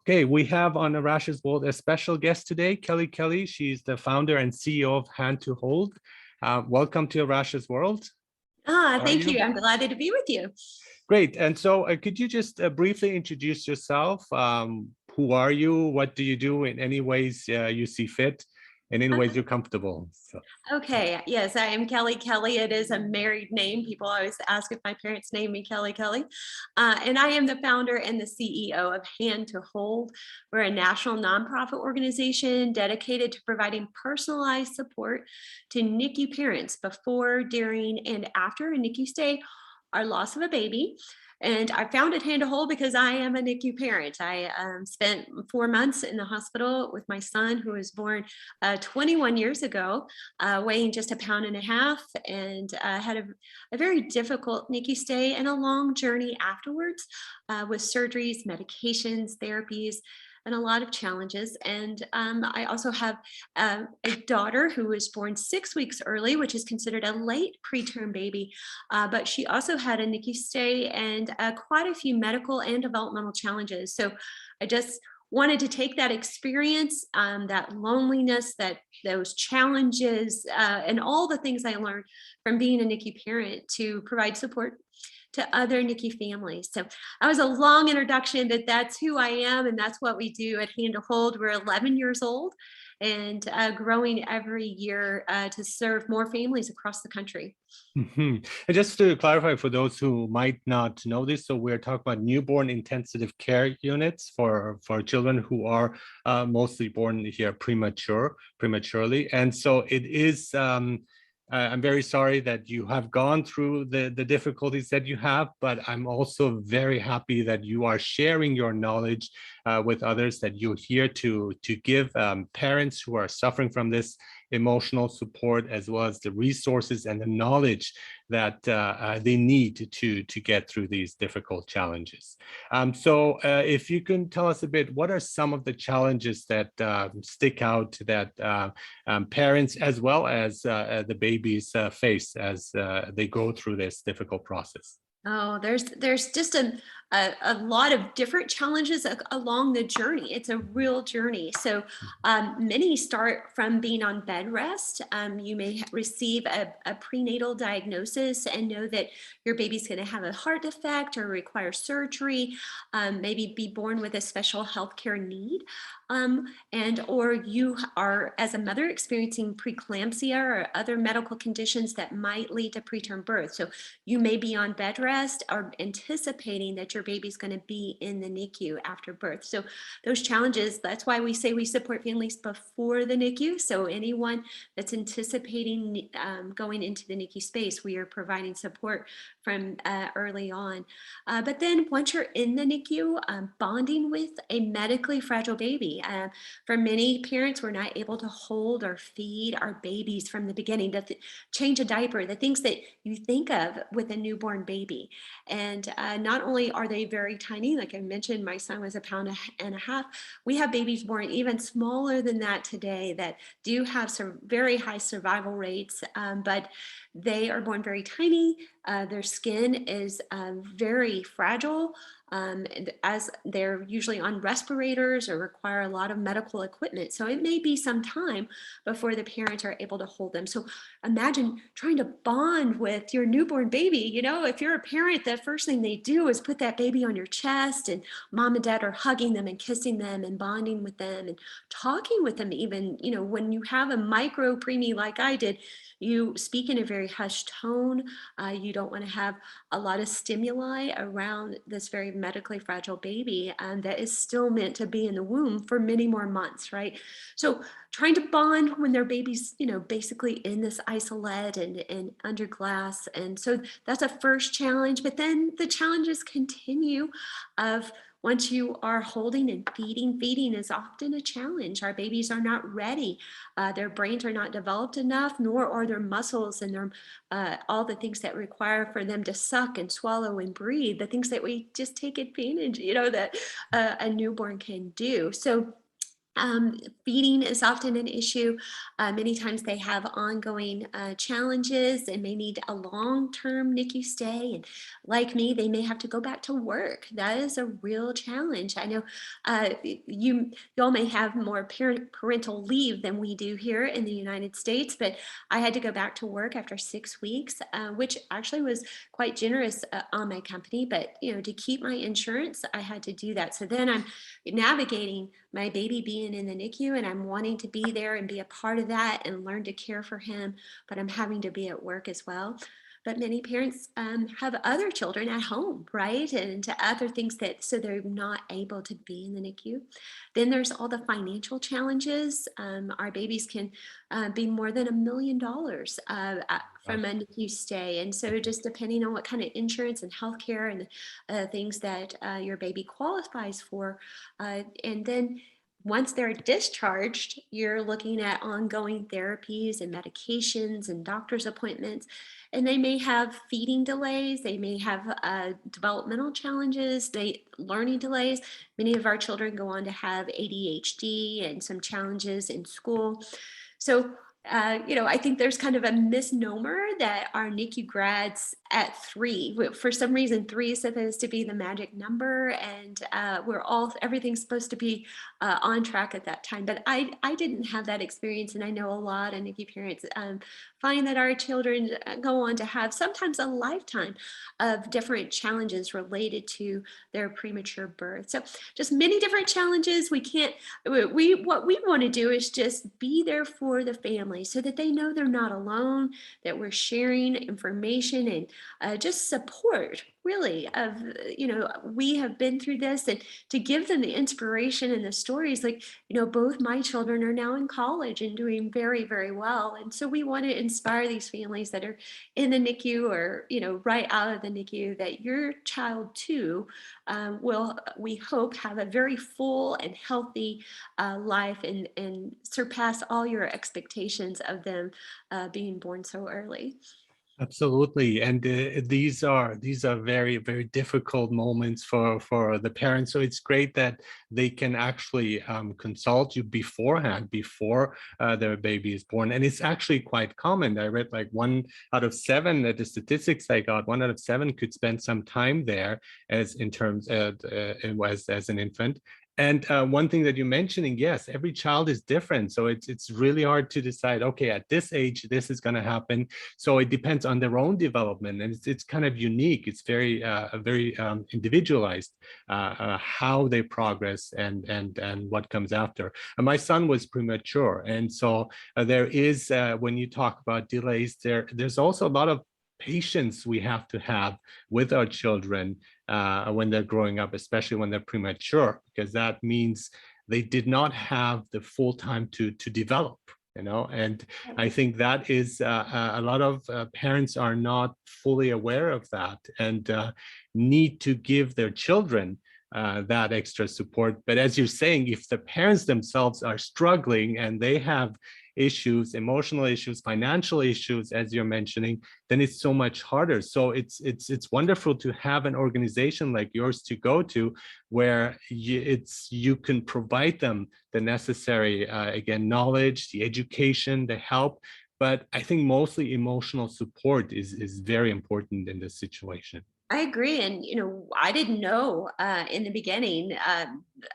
Okay, we have on Arash's World a special guest today, Kelli Kelley. She's the founder and CEO of Hand to Hold. Welcome to Arash's World. Thank you. I'm delighted to be with you. Great. And so could you just briefly introduce yourself? Who are you? What do you do in any ways you see fit? And in ways you're comfortable. So. Okay, yes, I am Kelli Kelley. It is a married name. People always ask if my parents named me Kelli Kelley. And I am the founder and the CEO of Hand to Hold. We're a national nonprofit organization dedicated to providing personalized support to NICU parents before, during, and after a NICU stay or loss of a baby. And I founded Hand to Hold because I am a NICU parent. I spent 4 months in the hospital with my son, who was born 21 years ago, weighing just 1.5 pounds, and had a very difficult NICU stay and a long journey afterwards with surgeries, medications, therapies, and a lot of challenges. And I also have a daughter who was born 6 weeks early, which is considered a late preterm baby, but she also had a NICU stay and quite a few medical and developmental challenges. So I just wanted to take that experience, that loneliness, those challenges, and all the things I learned from being a NICU parent to provide support to other NICU families. So that was a long introduction, but that's who I am, and that's what we do at Hand to Hold. We're 11 years old and growing every year to serve more families across the country. And just to clarify for those who might not know this, so we're talking about newborn intensive care units for children who are mostly born here prematurely. And so it is I'm very sorry that you have gone through the difficulties that you have, but I'm also very happy that you are sharing your knowledge with others, that you're here to give parents who are suffering from this emotional support, as well as the resources and the knowledge that they need to get through these difficult challenges. So if you can tell us a bit, what are some of the challenges that stick out that parents as well as the babies face as they go through this difficult process? Oh, there's just a lot of different challenges along the journey. It's a real journey. So many start from being on bed rest. You may receive a prenatal diagnosis and know that your baby's going to have a heart defect or require surgery, maybe be born with a special healthcare need. Or you are, as a mother, experiencing preeclampsia or other medical conditions that might lead to preterm birth. So you may be on bed rest or anticipating that your baby's going to be in the NICU after birth. So those challenges, that's why we say we support families before the NICU. So anyone that's anticipating going into the NICU space, we are providing support from early on. But then once you're in the NICU, bonding with a medically fragile baby. For many parents, we're not able to hold or feed our babies from the beginning, to change a diaper, the things that you think of with a newborn baby. And not only are they very tiny, like I mentioned, my son was 1.5 pounds. We have babies born even smaller than that today that do have some very high survival rates, but they are born very tiny. Their skin is very fragile, as they're usually on respirators or require a lot of medical equipment. So it may be some time before the parents are able to hold them. So imagine trying to bond with your newborn baby. You know, if you're a parent, the first thing they do is put that baby on your chest, and mom and dad are hugging them and kissing them and bonding with them and talking with them. Even, you know, when you have a micro preemie like I did, you speak in a very hushed tone. You don't want to have a lot of stimuli around this very medically fragile baby that is still meant to be in the womb for many more months, right? So trying to bond when their baby's, you know, basically in this isolate and under glass. And so that's a first challenge, but then the challenges continue of once you are holding and feeding is often a challenge. Our babies are not ready. Their brains are not developed enough, nor are their muscles and their all the things that require for them to suck and swallow and breathe, the things that we just take advantage, you know, that a newborn can do. So Feeding is often an issue. Many times they have ongoing challenges and may need a long-term NICU stay. And like me, they may have to go back to work. That is a real challenge. I know y'all may have more parental leave than we do here in the United States, but I had to go back to work after 6 weeks, which actually was quite generous on my company. But to keep my insurance, I had to do that. So then I'm navigating my baby being in the NICU, and I'm wanting to be there and be a part of that and learn to care for him, but I'm having to be at work as well. But many parents have other children at home, right? And other things so they're not able to be in the NICU. Then there's all the financial challenges. Our babies can be more than $1 million from a NICU stay. And so just depending on what kind of insurance and healthcare and things that your baby qualifies for. And then once they're discharged, you're looking at ongoing therapies and medications and doctor's appointments. And they may have feeding delays. They may have developmental challenges, learning delays. Many of our children go on to have ADHD and some challenges in school. So I think there's kind of a misnomer that our NICU grads at 3, for some reason, 3 is supposed to be the magic number, and everything's supposed to be on track at that time. But I didn't have that experience, and I know a lot of NICU parents find that our children go on to have sometimes a lifetime of different challenges related to their premature birth. So just many different challenges. What we want to do is just be there for the family so that they know they're not alone, that we're sharing information and just support, really, of we have been through this, and to give them the inspiration and the stories. Like, both my children are now in college and doing very, very well, and so we want to inspire these families that are in the NICU or right out of the NICU, that your child too will, we hope, have a very full and healthy life and surpass all your expectations of them being born so early. Absolutely, and these are very, very difficult moments for the parents. So it's great that they can actually consult you beforehand, before their baby is born. And it's actually quite common. I read like 1 out of 7, the statistics I got, 1 out of 7 could spend some time there as an infant. And one thing that you're mentioning, yes, every child is different. So it's really hard to decide, okay, at this age, this is going to happen. So it depends on their own development, and it's kind of unique. It's very individualized, how they progress and what comes after. And my son was premature, and so there is when you talk about delays, there's also a lot of patience we have to have with our children when they're growing up, especially when they're premature, because that means they did not have the full time to develop. And I think that is a lot of parents are not fully aware of that, and need to give their children that extra support. But as you're saying, if the parents themselves are struggling and they have issues, emotional issues, financial issues, as you're mentioning, then it's so much harder. So it's wonderful to have an organization like yours to go to, where you can provide them the necessary, again, knowledge, the education, the help. But I think mostly emotional support is very important in this situation. I agree. And, I didn't know in the beginning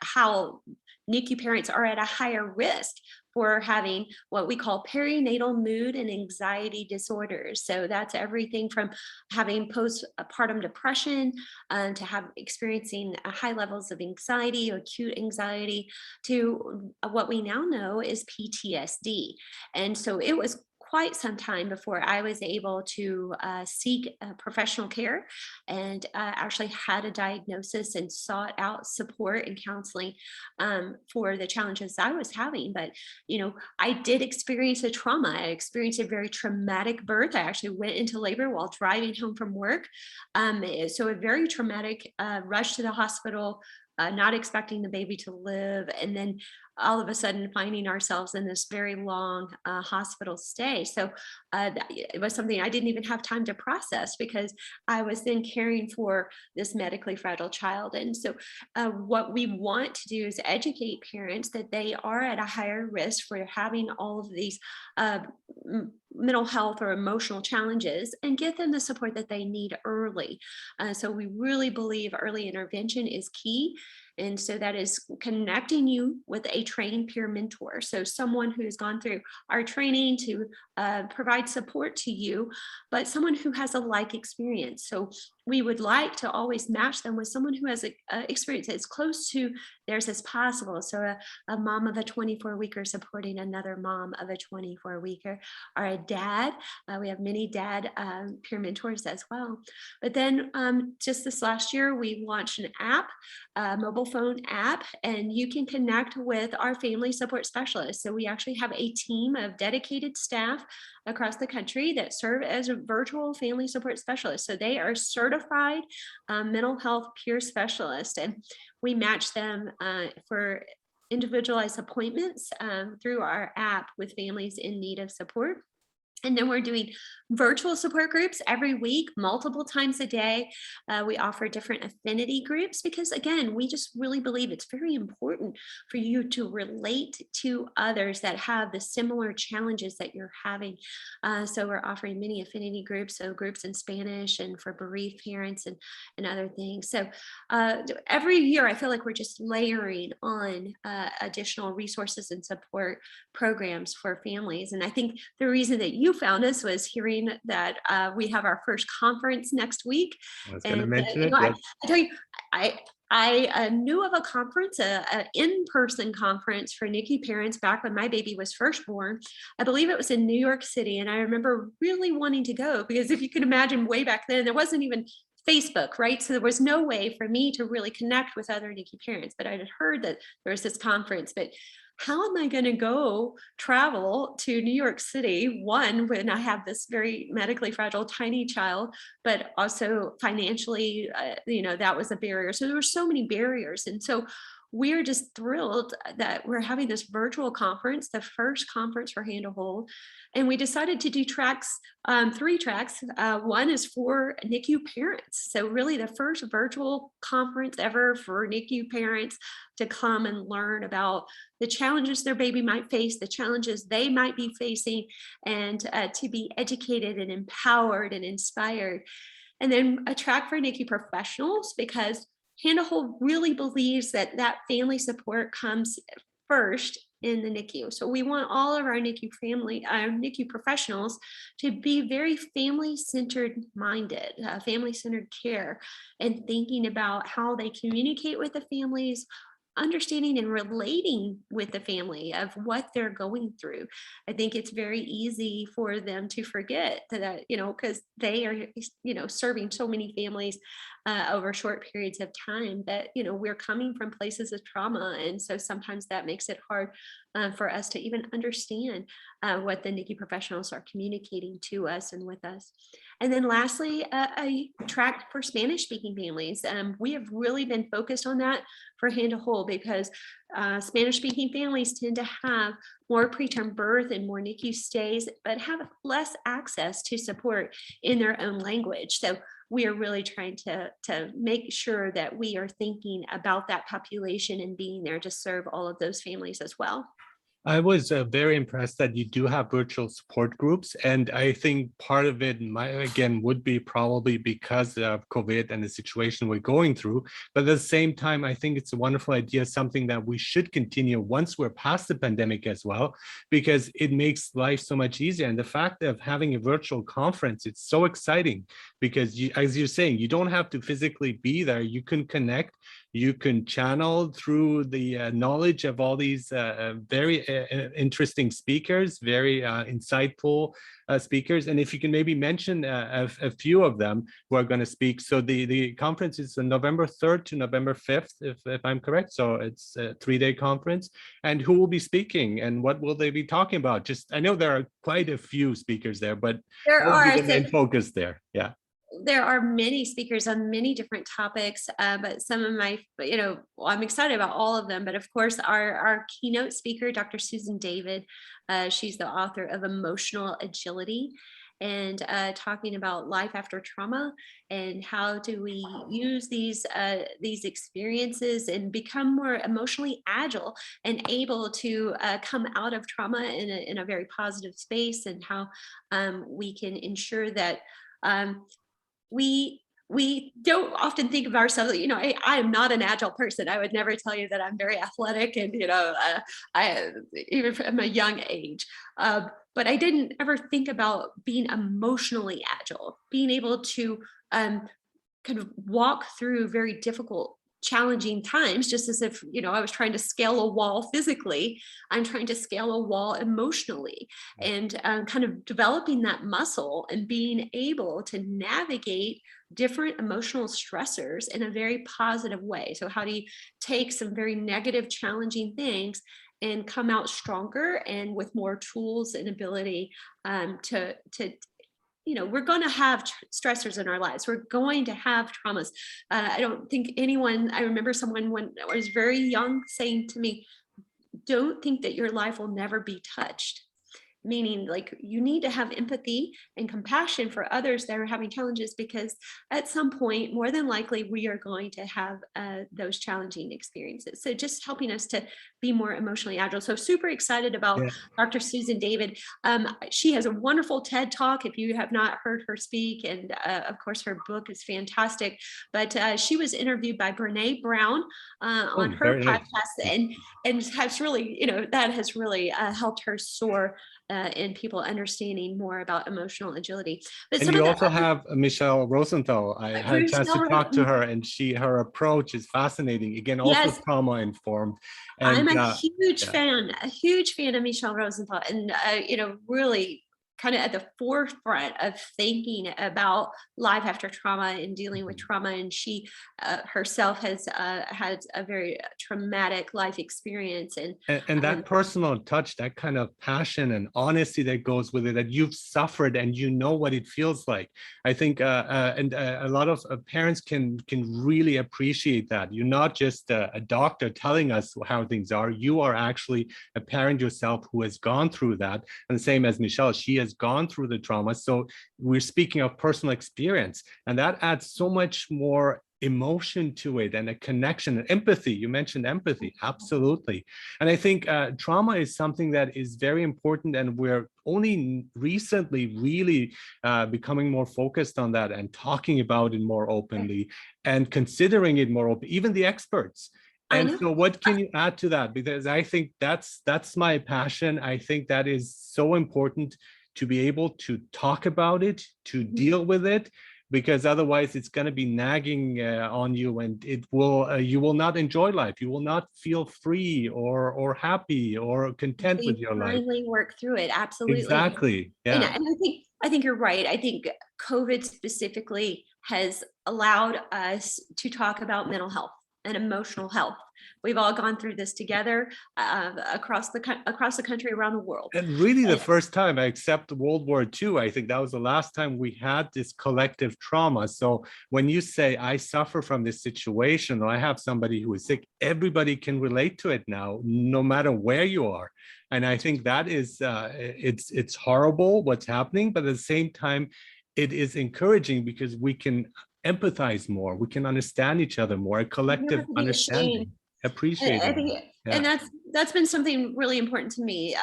how NICU parents are at a higher risk for having what we call perinatal mood and anxiety disorders. So that's everything from having postpartum depression to experiencing high levels of anxiety or acute anxiety, to what we now know is PTSD. And so it was quite some time before I was able to seek professional care, and actually had a diagnosis and sought out support and counseling for the challenges I was having. But, I did experience a trauma. I experienced a very traumatic birth. I actually went into labor while driving home from work. So a very traumatic rush to the hospital, not expecting the baby to live, and then all of a sudden finding ourselves in this very long hospital stay. So it was something I didn't even have time to process because I was then caring for this medically fragile child. And so what we want to do is educate parents that they are at a higher risk for having all of these mental health or emotional challenges, and get them the support that they need early. So we really believe early intervention is key. And so that is connecting you with a trained peer mentor. So someone who's gone through our training to provide support to you, but someone who has a like experience. So we would like to always match them with someone who has a experience as close to theirs as possible. So a mom of a 24-weeker supporting another mom of a 24-weeker, or a dad. We have many dad peer mentors as well. But then just this last year, we launched an app, a mobile phone app, and you can connect with our family support specialists. So we actually have a team of dedicated staff across the country that serve as a virtual family support specialist. So they are certified mental health peer specialists, and we match them for individualized appointments through our app with families in need of support. And then we're doing virtual support groups every week, multiple times a day. We offer different affinity groups because, again, we just really believe it's very important for you to relate to others that have the similar challenges that you're having. So we're offering many affinity groups, so groups in Spanish and for bereaved parents and other things. So every year, I feel like we're just layering on additional resources and support programs for families. And I think the reason that you found us was hearing that we have our first conference next week. I was going to mention You it. know, Yes. I tell you, I knew of a conference, an in-person conference for NICU parents back when my baby was first born. I believe it was in New York City, and I remember really wanting to go because if you can imagine, way back then, there wasn't even Facebook, right? So there was no way for me to really connect with other NICU parents, but I had heard that there was this conference. But how am I going to go travel to New York City, one, when I have this very medically fragile tiny child, but also financially, that was a barrier. So there were so many barriers. And so we're just thrilled that we're having this virtual conference, the first conference for Hand to Hold. And we decided to do tracks, 3 tracks. One is for NICU parents. So really the first virtual conference ever for NICU parents to come and learn about the challenges their baby might face, the challenges they might be facing, and to be educated and empowered and inspired. And then a track for NICU professionals, because Hand to Hold really believes that family support comes first in the NICU. So we want all of our NICU professionals to be very family-centered minded, family-centered care, and thinking about how they communicate with the families, understanding and relating with the family of what they're going through. I think it's very easy for them to forget that, because they are, serving so many families over short periods of time, that, we're coming from places of trauma. And so sometimes that makes it hard for us to even understand what the NICU professionals are communicating to us and with us. And then lastly, a track for Spanish speaking families. We have really been focused on that for Hand to Hold because Spanish speaking families tend to have more preterm birth and more NICU stays, but have less access to support in their own language. So we are really trying to make sure that we are thinking about that population and being there to serve all of those families as well. I was very impressed that you do have virtual support groups. And I think part of it, would be probably because of COVID and the situation we're going through. But at the same time, I think it's a wonderful idea, something that we should continue once we're past the pandemic as well, because it makes life so much easier. And the fact of having a virtual conference, it's so exciting because, as you're saying, you don't have to physically be there. You can connect. You can channel through the knowledge of all these very interesting speakers, very insightful speakers. And if you can maybe mention a few of them who are going to speak. So the conference is November 3rd to November 5th, if I'm correct. So it's a 3-day conference. And who will be speaking and what will they be talking about? I know there are quite a few speakers there, but There what will are. be the main focus there? Yeah. there are many speakers on many different topics, but some of my, well, I'm excited about all of them. But of course, our keynote speaker, Dr. Susan David, she's the author of Emotional Agility, and talking about life after trauma and how do we use these experiences and become more emotionally agile and able to come out of trauma in a very positive space, and how we can ensure that we don't often think of ourselves, I am not an agile person. I would never tell you that I'm very athletic, and I even from a young age, but I didn't ever think about being emotionally agile, being able to kind of walk through very difficult, challenging times, just as if, I was trying to scale a wall physically. I'm trying to scale a wall emotionally, and kind of developing that muscle and being able to navigate different emotional stressors in a very positive way. So how do you take some very negative, challenging things and come out stronger and with more tools and ability to we're going to have stressors in our lives. We're going to have traumas. I don't think anyone, I remember someone when I was very young saying to me, don't think that your life will never be touched. Meaning, like, you need to have empathy and compassion for others that are having challenges, because at some point, more than likely, we are going to have those challenging experiences. So just helping us to be more emotionally agile. So super excited about Dr. Susan David. She has a wonderful TED Talk if you have not heard her speak. And of course, her book is fantastic. But she was interviewed by Brene Brown on her podcast, and has really, that has really helped her soar in people understanding more about emotional agility. But and you also have Michelle Rosenthal. I had a chance to talk to her, and her approach is fascinating. Again, also trauma informed. And I'm a huge fan of Michelle Rosenthal, and really kind of at the forefront of thinking about life after trauma and dealing with trauma. And she herself has had a very traumatic life experience. And that personal touch, that kind of passion and honesty that goes with it, that you've suffered and you know what it feels like. I think a lot of parents can really appreciate that. You're not just a doctor telling us how things are. You are actually a parent yourself who has gone through that. And the same as Michelle, she has gone through the trauma. So we're speaking of personal experience, and that adds so much more emotion to it, and a connection and empathy. You mentioned empathy, absolutely. And I think trauma is something that is very important, and we're only recently really becoming more focused on that and talking about it more openly and considering it more open, even the experts. And so what can you add to that? Because I think that's my passion. I think that is so important, to be able to talk about it, to deal with it, because otherwise it's going to be nagging on you, and it will you will not enjoy life. You will not feel free or happy or content with your life. Finally work through it. Absolutely. Exactly. Yeah. And I think you're right. I think COVID specifically has allowed us to talk about mental health and emotional health. We've all gone through this together across the country, around the world. And really the first time, except World War II, I think that was the last time we had this collective trauma. So when you say, I suffer from this situation, or I have somebody who is sick, everybody can relate to it now, no matter where you are. And I think that is, it's horrible what's happening, but at the same time, it is encouraging because we can empathize more. We can understand each other more, a collective understanding. Appreciate it. And that's been something really important to me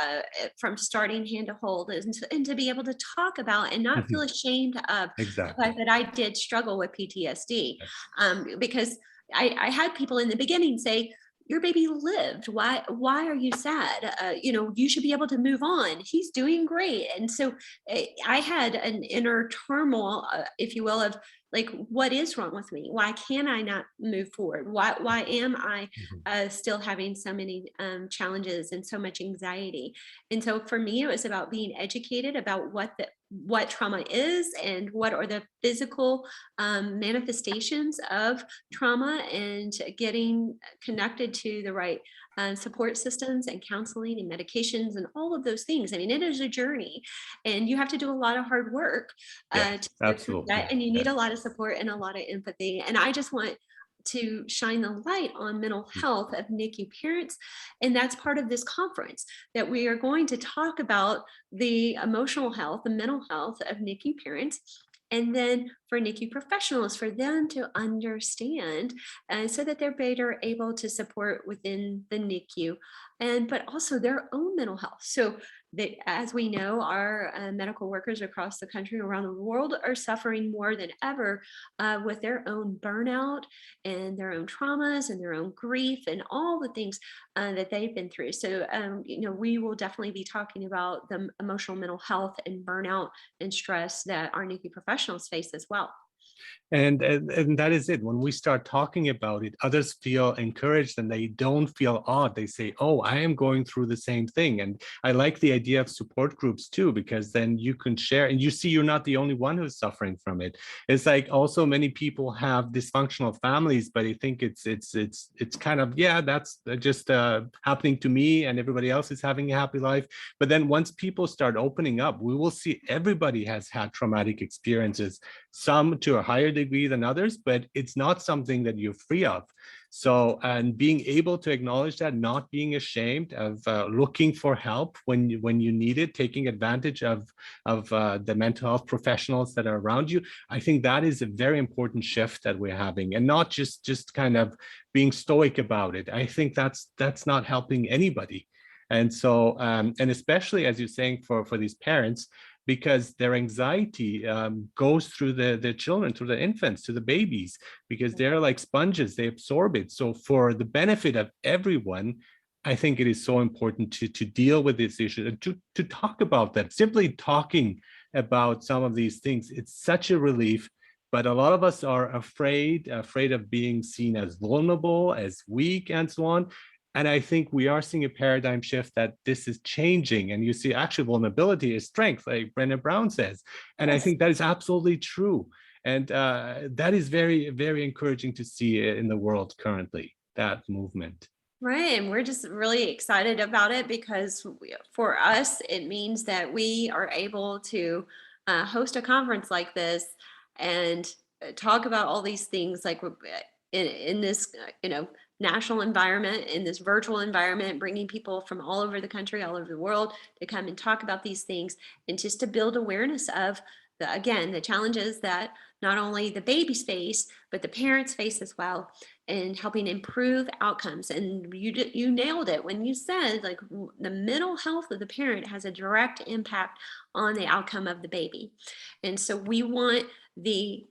from starting Hand to Hold, and to be able to talk about and not feel ashamed of the fact that I did struggle with PTSD. Because I had people in the beginning say, your baby lived. Why are you sad? You should be able to move on. He's doing great. And so I had an inner turmoil, if you will, of like, what is wrong with me? Why can I not move forward? Why am I still having so many challenges and so much anxiety? And so for me, it was about being educated about what what trauma is and what are the physical manifestations of trauma, and getting connected to the right support systems and counseling and medications and all of those things. I mean, it is a journey, and you have to do a lot of hard work Yes, to go through that, absolutely. and you need a Yes. lot of support and a lot of empathy. And I just want to shine the light on mental health of NICU parents. And that's part of this conference, that we are going to talk about the emotional health, the mental health of NICU parents. And then for NICU professionals, for them to understand, so that they're better able to support within the NICU, and but also their own mental health. So that, as we know, our medical workers across the country, around the world, are suffering more than ever with their own burnout and their own traumas and their own grief and all the things that they've been through. So, we will definitely be talking about the emotional mental health and burnout and stress that our NICU professionals face as well. And that is it. When we start talking about it, others feel encouraged and they don't feel odd. They say, oh, I am going through the same thing. And I like the idea of support groups too, because then you can share and you see you're not the only one who's suffering from it. It's like also many people have dysfunctional families, but I think it's kind of, yeah, that's just happening to me and everybody else is having a happy life. But then once people start opening up, we will see everybody has had traumatic experiences, some to a higher degree than others, but it's not something that you're free of. So, and being able to acknowledge that, not being ashamed of looking for help when you need it, taking advantage of the mental health professionals that are around you, I think that is a very important shift that we're having, and not just kind of being stoic about it. I think that's not helping anybody. And so, and especially as you're saying for these parents, because their anxiety goes through the children, through the infants, to the babies, because they're like sponges, they absorb it. So for the benefit of everyone, I think it is so important to deal with this issue and to talk about that. Simply talking about some of these things, it's such a relief. But a lot of us are afraid of being seen as vulnerable, as weak, and so on. And I think we are seeing a paradigm shift that this is changing. And you see actually vulnerability is strength, like Brené Brown says. And I Yes. think that is absolutely true. And that is very, very encouraging to see in the world currently, that movement. Right. And we're just really excited about it, because for us, it means that we are able to host a conference like this and talk about all these things, like in this, national environment, in this virtual environment, bringing people from all over the country, all over the world to come and talk about these things, and just to build awareness of again, the challenges that not only the babies face, but the parents face as well, and helping improve outcomes. And you nailed it when you said, like, the mental health of the parent has a direct impact on the outcome of the baby. And so we want the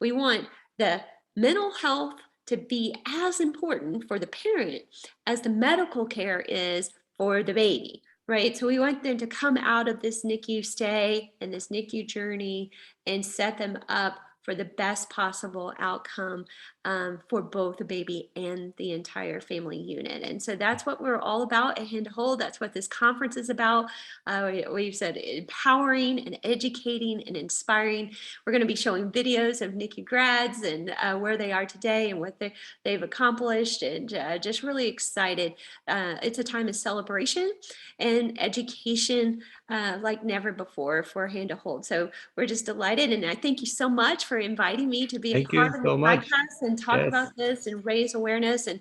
mental health to be as important for the parent as the medical care is for the baby, right? So we want them to come out of this NICU stay and this NICU journey and set them up for the best possible outcome for both the baby and the entire family unit. And so that's what we're all about at Hand to Hold. That's what this conference is about. We've said empowering and educating and inspiring. We're going to be showing videos of NICU grads and where they are today and what they've accomplished, and just really excited. It's a time of celebration and education like never before for Hand to Hold. So we're just delighted. And I thank you so much for inviting me to be a Thank you part of this so much. podcast and talk Yes. about this and raise awareness. And,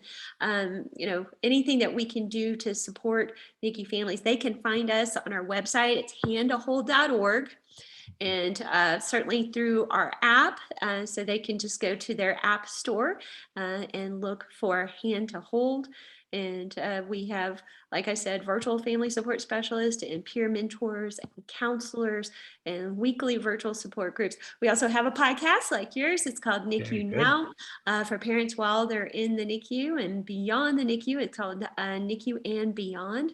anything that we can do to support NICU families, they can find us on our website. It's handtohold.org. And certainly through our app. So they can just go to their app store and look for Hand to Hold. And we have, like I said, virtual family support specialists and peer mentors and counselors and weekly virtual support groups. We also have a podcast like yours. It's called Very NICU good. Now for parents while they're in the NICU and beyond the NICU. It's called NICU and Beyond.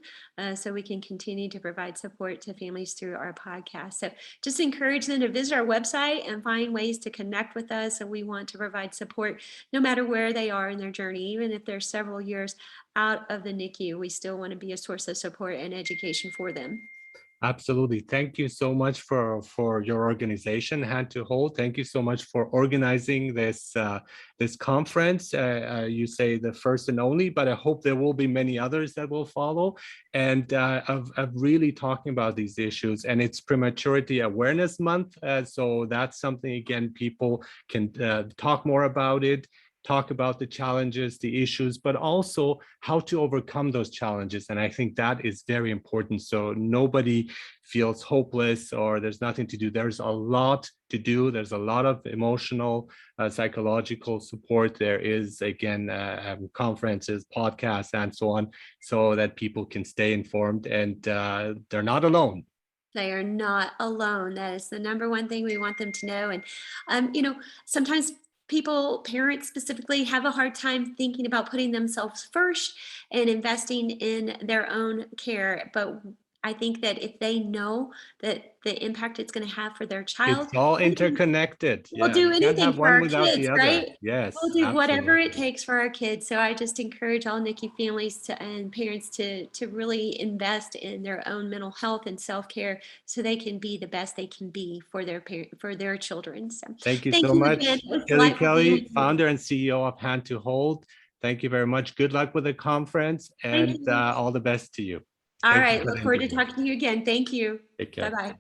So we can continue to provide support to families through our podcast. So just encourage them to visit our website and find ways to connect with us. And we want to provide support no matter where they are in their journey, even if they're several years out of the NICU. We still want to be a source of support and education for them. Absolutely. Thank you so much for your organization, Hand to Hold. Thank you so much for organizing this conference. You say the first and only, but I hope there will be many others that will follow. And of really talking about these issues. And it's Prematurity Awareness Month. So that's something, again, people can talk more about it, talk about the challenges, the issues, but also how to overcome those challenges. And I think that is very important. So nobody feels hopeless or there's nothing to do. There's a lot to do. There's a lot of emotional, psychological support. There is, again, conferences, podcasts, and so on, so that people can stay informed and they're not alone. They are not alone. That is the number one thing we want them to know. And, sometimes parents specifically, have a hard time thinking about putting themselves first and investing in their own care. But I think that if they know that the impact it's going to have for their child, It's all interconnected. we'll Yeah, do you can't anything have for one our without kids, the other. right? Yes, We'll do whatever it absolutely. takes for our kids. So I just encourage all Nicu families and parents to really invest in their own mental health and self-care so they can be the best they can be for for their children. So Thank you thank so you again. much, It was Kelli delightful being with Kelley, you. founder and CEO of Hand to Hold. Thank you very much. Good luck with the conference Thank and you. all the best to you. All Thank you right. for Look the forward to interview. talking to you again. Thank you. Take care. Bye-bye.